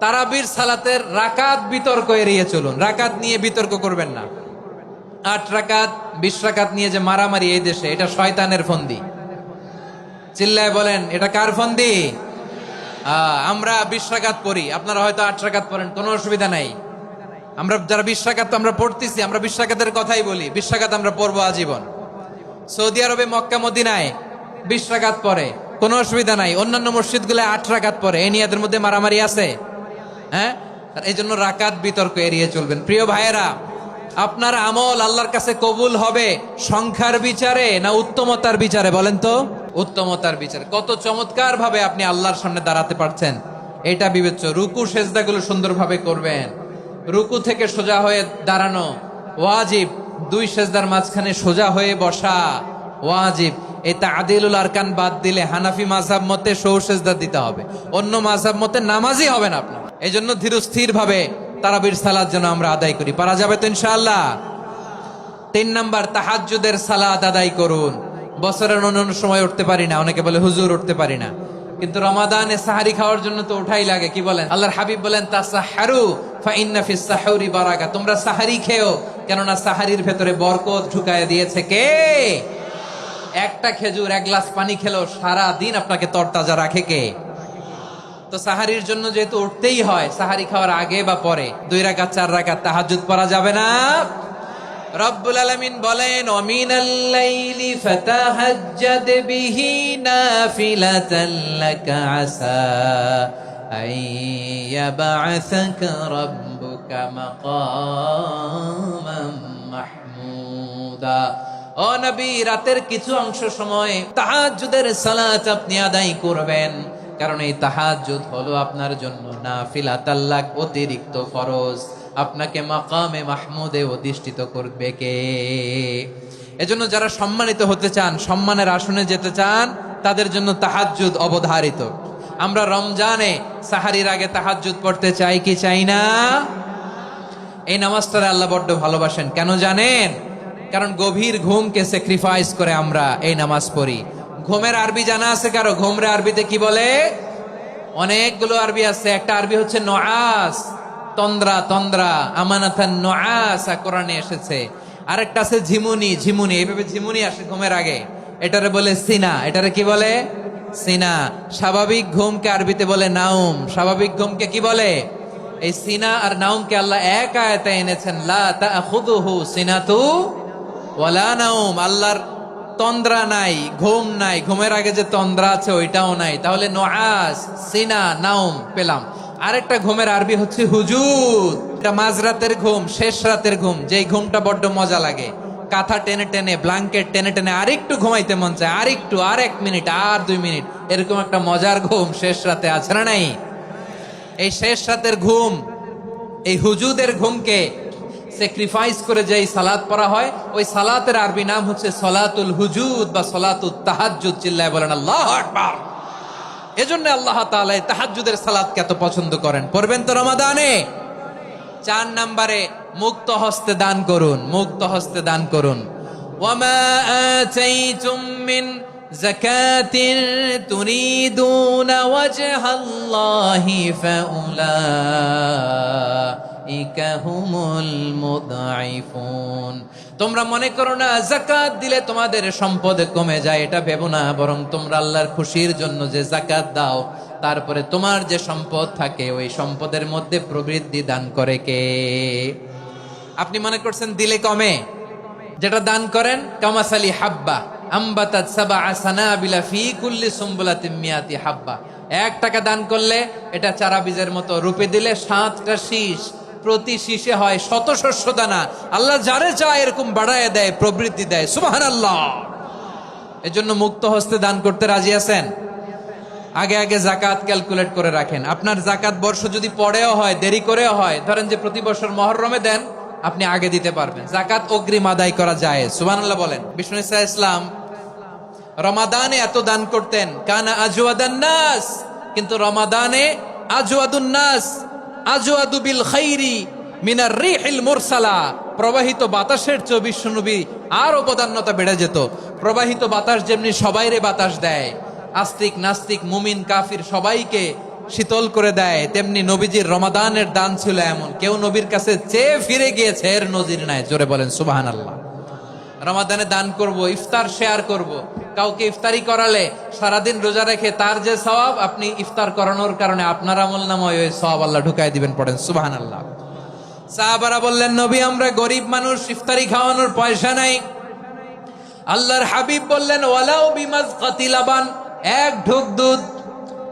তারাবির সালাতের রাকাত বিতর্ক এড়িয়ে চলুন। রাকাত নিয়ে বিতর্ক করবেন না। 8 রাকাত 20 রাকাত নিয়ে যে মারামারি এই দেশে, এটা শয়তানের ফন্দি। চিল্লায় বলেন, এটা কার ফন্দি? আমরা 20 রাকাত পড়ি, আপনারা হয়তো 8 রাকাত পড়েন, কোনো অসুবিধা নাই। আমরা যারা 20 রাকাত আমরা পড়তেছি, আমরা 20 রাকাতের কথাই বলি। 20 রাকাত আমরা পড়বো আজীবন। সৌদি আরবে মক্কা মদিনায় 20 রাকাত পড়ে, কোনো অসুবিধা নাই। অন্যান্য মসজিদগুলো 8 রাকাত পড়ে। এই নিয়ে এদের মধ্যে মারামারি আছে? হ্যাঁ, এই জন্য রাকাত বিতর্ক এড়িয়ে চলবেন। প্রিয় ভাইয়েরা, আপনার আমল আল্লাহর কাছে কবুল হবে সংখ্যার বিচারে না উত্তমতার বিচারে? বলেন তো। উত্তমতার বিচারে। কত চমৎকার ভাবে আপনি আল্লাহর সামনে দাঁড়াতে পারছেন, এটা বিবেচ্য। রুকু সেজদাগুলো সুন্দরভাবে করবেন। রুকু থেকে সোজা হয়ে দাঁড়ানো ওয়াজিব। 2 সেজদার মাঝখানে সোজা হয়ে বসা ওয়াজিব। এই তা'দীলুল আরকান বাদ দিলে হানাফি মাযহাব মতে সৌ সেজদা দিতে হবে, অন্য মাযহাব মতে নামাজই হবে না আপনার। এই জন্য ধীরস্থির ভাবে তারাবির সালাত যেন আমরা আদায় করি। পারা যাবে তো ইনশাআল্লাহ? 3 নাম্বার, তাহাজ্জুদের সালাত আদায় করুন। বছরের অন্যান্য সময় উঠতে পারি না, অনেকে বলে হুজুর উঠতে পারি না, কিন্তু রমাদানে সাহারি খাওয়ার জন্য তো ওঠাই লাগে। কি বলেন? আল্লাহর হাবিব বলেন, তাসাহহারু ফা ইন্না ফিস সাহুরি বারাকা। তোমরা সাহারি খেও, কেননা সাহারির ভেতরে বরকত ঢুকায় দিয়েছে কে? একটা খেজুর, 1 গ্লাস পানি খেলেও সারা দিন আপনাকে তরতাজা রাখে কে? তো সাহারির জন্য যেহেতু উঠতেই হয়, সাহারি খাওয়ার আগে বা পরে 2 রাকাত 4 রাকাত তাহাজ্জুদ পড়া যাবে না? রব্বুল আলামিন বলেন, ওয়ামিনাল লাইলি ফাতাহাজ্জাদ বিহি নাফিলাতান লাকা আসা আইয়াবআসাকা রাব্বুকা মাকামান মাহমুদা। ও নবী, রাতের কিছু অংশ সময় তাহাজ্জুদের সালাত আপনি আদায় করবেন, কারণ এই তাহাজ্জুদ হলো আপনার জন্য নাফিলাতাল লাক, অতিরিক্ত ফরজ। আপনাকে মাকামে মাহমুদে অধিষ্ঠিত করবে কে? এজন্য যারা সম্মানিত হতে চান, সম্মানের আসনে যেতে চান, তাদের জন্য তাহাজ্জুদ অবধারিত। আমরা রমজানে সাহারির আগে তাহাজ্জুদ পড়তে চাই কি চাই না? এই নামাজটারে আল্লাহ বড্ড ভালোবাসেন। কেন জানেন? কারণ গভীর ঘুমকে স্যাক্রিফাইস করে আমরা এই নামাজ পড়ি। ঘুমের আরবি জানা আছে কারো? ঘুমরে আরবিতে কি বলে? অনেকগুলো আরবি আছে। একটা আরবি হচ্ছে নুআস, তন্দ্রা। তন্দ্রা আমানাতান নুআসা কোরআনে এসেছে। আরেকটা আছে ঝিমুনি। ঝিমুনি, এইভাবে ঝিমুনি আসে ঘুমের আগে, এটারে বলে সিনা। এটারে কি বলে? সিনা। স্বাভাবিক ঘুমকে আরবিতে বলে নাউম। স্বাভাবিক ঘুমকে কি বলে? এই সিনা আর নাউমকে আল্লাহ এক আয়াতে এনেছেন, লা তাখুযুহু সিনাতু ওয়ালা নাউম। আল্লাহর তন্দ্রা নাই, ঘুম নাই। ঘুমের আগে যে তন্দ্রা আছে ওইটাও নাই। তাহলে নুআস, সিনা, নাউম পেলাম। আরেকটা ঘুমের আরবি হচ্ছে হুজুদ। এটা মাঝরাতের ঘুম, শেষ রাতের ঘুম, যেই ঘুমটা বড্ড মজা লাগে। কাঁথা টেনে টেনে, ব্ল্যাঙ্কেট টেনে টেনে আরেকটু ঘুমাইতে মন চায়, আরেকটু, আর 1 মিনিট, আর 2 মিনিট, এরকম একটা মজার ঘুম শেষ রাতে আছে না নাই? এই শেষ রাতের ঘুম, এই হুজুদের ঘুমকে স্যাক্রিফাইস করে যেই সালাত পড়া হয়, ওই সালাতের আরবি নাম হচ্ছে সলাতুল হুজুদ বা সলাতুত তাহাজ্জুদ। চিল্লায় বলেন আল্লাহু আকবার। এজন্য আল্লাহ তাআলা তাহাজ্জুদের সালাতকে এত পছন্দ করেন। পড়বেন তো রমাদানে। 4 নম্বরে, মুক্ত হস্তে দান করুন। মুক্ত হস্তে দান করুন। ওয়ামা আতাইতুম মিন যাকাতিন তুরিদুনা ওয়াজহাল্লাহি ফাউলাইকা হুমুল মুদঈফুন। তোমরা মনে করো না যাকাত দিলে তোমাদের সম্পদ কমে যায়, এটা ভেবো না। বরং তোমরা আল্লাহর খুশির জন্য যে যাকাত দাও, তারপরে তোমার যে সম্পদ থাকে ওই সম্পদের মধ্যে প্রবৃদ্ধি দান করে কে? আপনি মনে করছেন দিলে কমে? যেটা দান করেন, কামাসালি হাব্বা আম্বাতাত সাবআ সানাবিলা ফি কুল্লি সুমবুলাতিন মিয়াতি হাব্বা। 1 টাকা দান করলে এটা চারা বীজের মতো, রূপে দিলে 7টা শীষ, প্রতি শীষে হয় 100 শস্য দানা। আল্লাহ যারে চায় এরকম বাড়ায় দেয়, প্রবৃদ্ধি দেয়। সুবহানাল্লাহ। এজন্য মুক্ত হস্তে দান করতে রাজি আছেন? আগে আগে যাকাত ক্যালকুলেট করে রাখেন। আপনার যাকাত বর্ষ যদি পরেও হয়, দেরি করেও হয়, ধরেন যে প্রতি বছর মুহররমে দেন, আপনি আগে দিতে পারবেন। যাকাত অগ্রিম আদায় করা যায়। সুবহানাল্লাহ বলেন। বিষ্ণু ইসা ইসলাম রমাদানে এত দান করতেন, কানা আজওয়াদান নাস। কিন্তু রমাদানে আজওয়াদুন নাস আজওয়াদু বিল খাইরি মিনার রিহিল মুরসালা। প্রবাহিত বাতাসের চেয়ে বিশ্বনবী আরো বদান্যতা বেড়ে যেত। প্রবাহিত বাতাস যেমনি সবাইরে বাতাস দেয়, আস্তিক নাস্তিক মুমিন কাফির সবাইকে শীতল করে দেয়, তেমনি নবীজির রমাদানের দান ছিল এমন, কেউ নবীর কাছে চেয়ে ফিরে গিয়েছে এর নজির নাই। জোরে বলেন সুবহানাল্লাহ। রমাদানে দান করব, ইফতার শেয়ার করব। কাউকে ইফতারি করালে সারাদিন রোজা রেখে তার যে সওয়াব, আপনি ইফতার করানোর কারণে আপনার আমলনামায় ওই সওয়াব আল্লাহ ঢুকাই দিবেন। পড়েন সুবহানাল্লাহ। সাহাবারা বললেন, নবী আমরা গরিব মানুষ, ইফতারি খাওয়ানোর পয়সা নাই। আল্লাহর হাবিব বললেন, ওয়ালাউ বিমাজকাতি লাবান, এক ঢোক দুধ,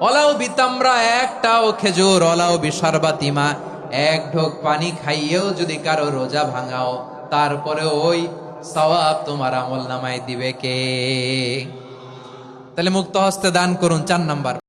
ওয়ালাউ বিতামরা, একটাও খেজুর, ওয়ালাউ বিশারবাতিমা, এক ঢোক পানি খাইয়েও যদি কারো রোজা ভাঙাও, তারপরে ওই সওয়াব তোমার আমলনামায় দিবে কে? তাহলে মুক্ত হস্তে দান করুন। 4 নাম্বার।